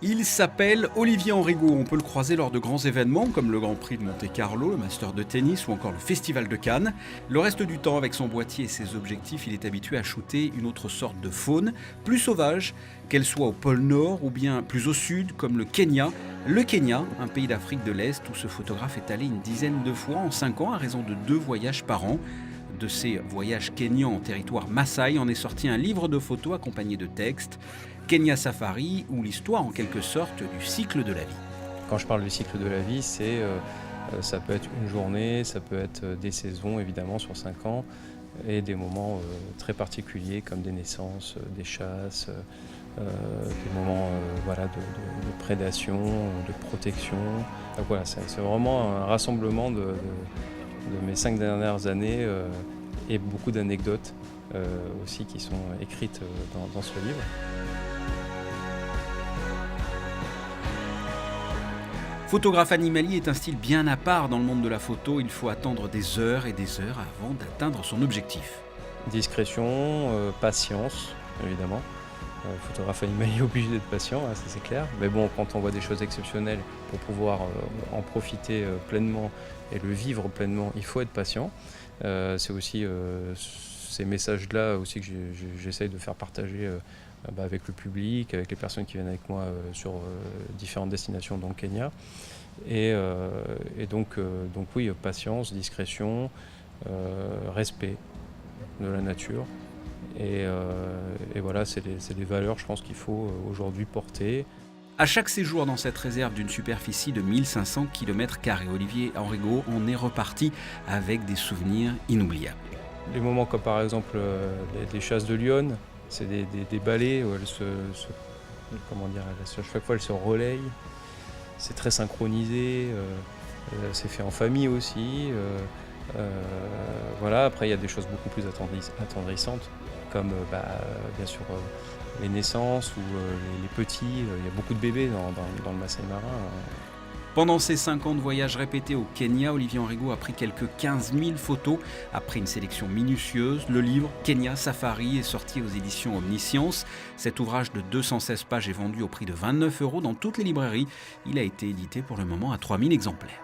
Il s'appelle Olivier Enrigot. On peut le croiser lors de grands événements comme le Grand Prix de Monte-Carlo, le Master de tennis ou encore le Festival de Cannes. Le reste du temps, avec son boîtier et ses objectifs, il est habitué à shooter une autre sorte de faune, plus sauvage, qu'elle soit au pôle Nord ou bien plus au sud, comme le Kenya. Le Kenya, un pays d'Afrique de l'Est où ce photographe est allé une dizaine de fois en 5 ans à raison de 2 voyages par an. De ces voyages kenyans en territoire Maasai en est sorti un livre de photos accompagné de textes. Kenya Safari, ou l'histoire en quelque sorte du cycle de la vie. Quand je parle du cycle de la vie, ça peut être une journée, ça peut être des saisons évidemment sur 5 ans et des moments très particuliers comme des naissances, des chasses, des moments de prédation, de protection. Donc voilà, c'est vraiment un rassemblement de mes 5 dernières années et beaucoup d'anecdotes aussi qui sont écrites dans ce livre. Photographe animalier est un style bien à part dans le monde de la photo. Il faut attendre des heures et des heures avant d'atteindre son objectif. Discrétion, patience, évidemment. Photographe animalier obligé d'être patient, hein, ça c'est clair. Mais bon, quand on voit des choses exceptionnelles, pour pouvoir en profiter pleinement et le vivre pleinement, il faut être patient. C'est aussi ces messages-là aussi que j'essaye de faire partager avec le public, avec les personnes qui viennent avec moi sur différentes destinations dans le Kenya. Et donc oui, patience, discrétion, respect de la nature. Et voilà, c'est les valeurs, je pense, qu'il faut aujourd'hui porter. À chaque séjour dans cette réserve d'une superficie de 1500 km², Olivier Enrigot en est reparti avec des souvenirs inoubliables. Les moments comme par exemple les chasses de lionnes, c'est des balais où chaque fois elles se relayent. C'est très synchronisé, c'est fait en famille aussi. Voilà. Après il y a des choses beaucoup plus attendrissantes, comme bien sûr les naissances ou les petits. Il y a beaucoup de bébés dans le Maasai Mara. Pendant ces 5 ans de voyage répétés au Kenya, Olivier Enrigot a pris quelques 15 000 photos. Après une sélection minutieuse, le livre Kenya Safari est sorti aux éditions Omniscience. Cet ouvrage de 216 pages est vendu au prix de 29 € dans toutes les librairies. Il a été édité pour le moment à 3 000 exemplaires.